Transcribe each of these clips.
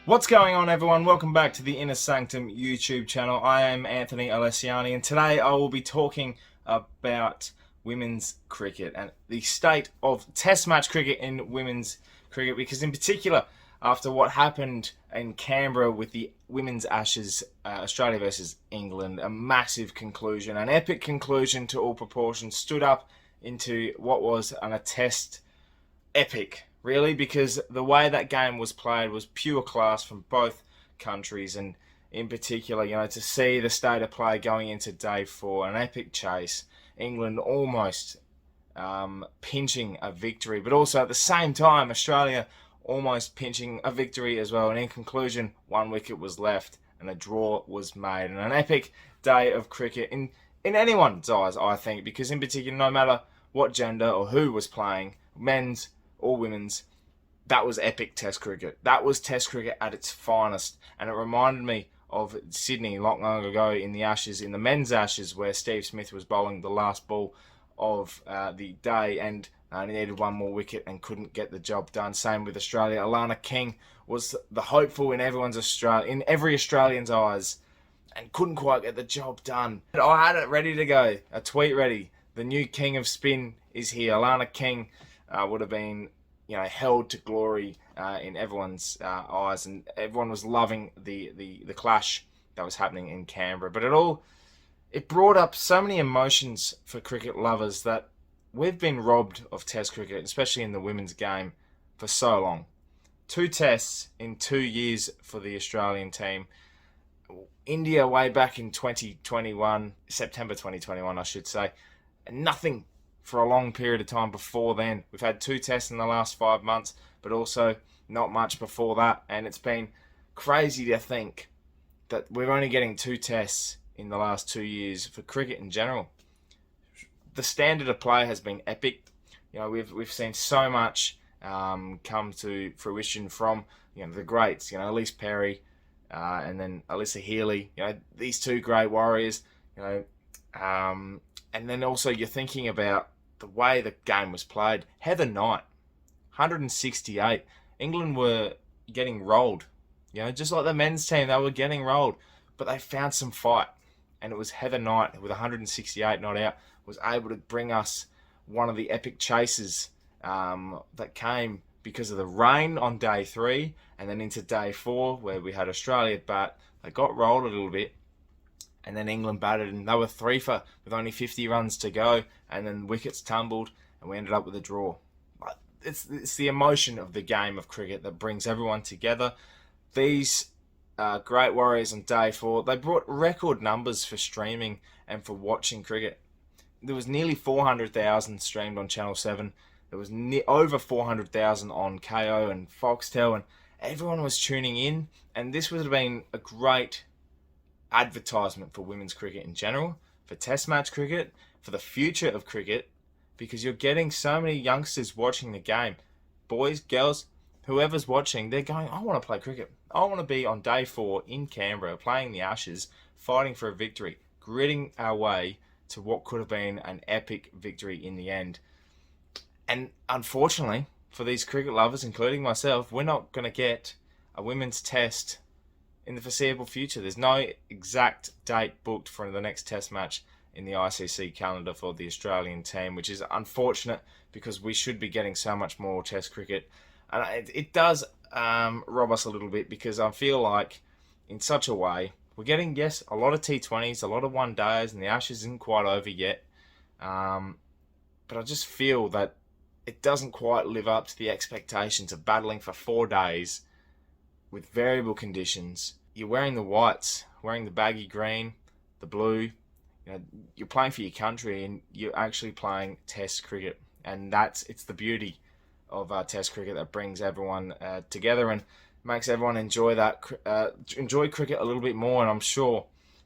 What's going on, everyone? Welcome back to the Inner Sanctum YouTube channel. I am Anthony Alesiani, and today I will be talking about women's cricket and the state of Test match cricket in women's cricket, because in particular, after what happened in Canberra with the women's Ashes, Australia versus England, a massive conclusion, an epic conclusion to all proportions, stood up into what was a Test epic, really, because the way that game was played was pure class from both countries, and in particular, to see the state of play going into day four, an epic chase, England almost pinching a victory, but also at the same time, Australia almost pinching a victory as well, and in conclusion, one wicket was left and a draw was made, and an epic day of cricket in anyone's eyes, I think, because in particular, no matter what gender or who was playing, men's or women's, that was epic Test cricket. That was Test cricket at its finest, and it reminded me of Sydney not long ago in the Ashes, in the men's Ashes, where Steve Smith was bowling the last ball of the day and he needed one more wicket and couldn't get the job done. Same with Australia. Alana King was the hopeful in every Australian's eyes, and couldn't quite get the job done. But I had it ready to go, a tweet ready. The new king of spin is here. Alana King would have been, held to glory in everyone's eyes, and everyone was loving the clash that was happening in Canberra. But it brought up so many emotions for cricket lovers that we've been robbed of Test cricket, especially in the women's game, for so long. 2 tests in 2 years for the Australian team. India way back in 2021, September 2021, I should say, and nothing for a long period of time before then. We've had 2 tests in the last 5 months, but also not much before that, and it's been crazy to think that we're only getting 2 tests in the last 2 years for cricket in general. The standard of play has been epic. We've seen so much come to fruition from the greats, Elise Perry and then Alyssa Healy, these 2 great warriors, and then also you're thinking about the way the game was played. Heather Knight, 168. England were getting rolled. Just like the men's team, they were getting rolled. But they found some fight. And it was Heather Knight, with 168 not out, was able to bring us one of the epic chases that came because of the rain on day 3, and then into day 4, where we had Australia bat. They got rolled a little bit, and then England batted, and they were 3 for with only 50 runs to go, and then wickets tumbled, and we ended up with a draw. It's the emotion of the game of cricket that brings everyone together. These great warriors on day 4, they brought record numbers for streaming and for watching cricket. There was nearly 400,000 streamed on Channel 7. There was over 400,000 on KO and Foxtel, and everyone was tuning in, and this would have been a great advertisement for women's cricket in general, for Test match cricket, for the future of cricket, because you're getting so many youngsters watching the game. Boys, girls, whoever's watching, they're going, I want to play cricket. I want to be on day 4 in Canberra, playing the Ashes, fighting for a victory, gritting our way to what could have been an epic victory in the end. And unfortunately, for these cricket lovers, including myself, we're not going to get a women's test in the foreseeable future. There's no exact date booked for the next Test match in the ICC calendar for the Australian team, which is unfortunate, because we should be getting so much more Test cricket. And it does rob us a little bit, because I feel like in such a way we're getting, yes, a lot of T20s, a lot of one days, and the Ashes isn't quite over yet, but I just feel that it doesn't quite live up to the expectations of battling for 4 days with variable conditions. You're wearing the whites, wearing the baggy green, the blue. You're playing for your country, and you're actually playing Test cricket, and it's the beauty of Test cricket that brings everyone together and makes everyone enjoy cricket a little bit more. And I'm sure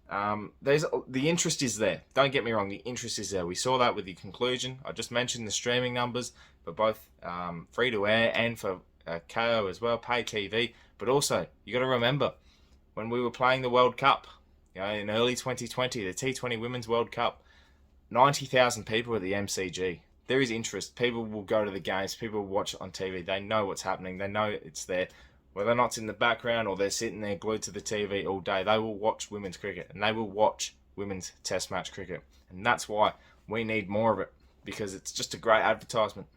the interest is there. Don't get me wrong, the interest is there. We saw that with the conclusion. I just mentioned the streaming numbers for both free to air and for KO as well, pay TV. But also, you got to remember, when we were playing the World Cup, in early 2020, the T20 Women's World Cup, 90,000 people at the MCG. There is interest. People will go to the games. People will watch it on TV. They know what's happening. They know it's there. whether or not it's in the background or they're sitting there glued to the TV all day, they will watch women's cricket and they will watch women's test match cricket. And that's why we need more of it, because it's just a great advertisement.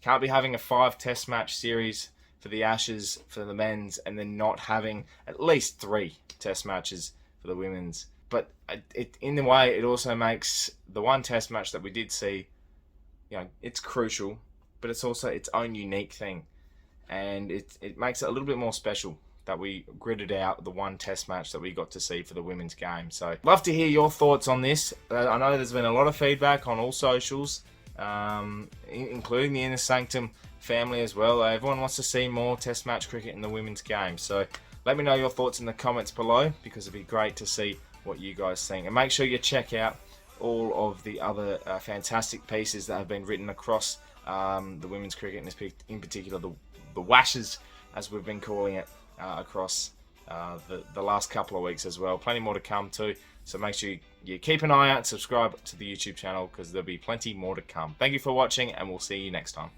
Can't be having a 5 test match series for the Ashes for the men's and then not having at least 3 test matches for the women's. But in a way, it also makes the one test match that we did see, it's crucial, but it's also its own unique thing. And it makes it a little bit more special that we gridded out the one test match that we got to see for the women's game. So love to hear your thoughts on this. I know there's been a lot of feedback on all socials, including the Inner Sanctum family as well. Everyone wants to see more test match cricket in the women's game. So let me know your thoughts in the comments below, because it'd be great to see what you guys think. And make sure you check out all of the other fantastic pieces that have been written across the women's cricket, in particular the washes, as we've been calling it, across the last couple of weeks as well. Plenty more to come too. So make sure you keep an eye out, subscribe to the YouTube channel, because there'll be plenty more to come. Thank you for watching, and we'll see you next time.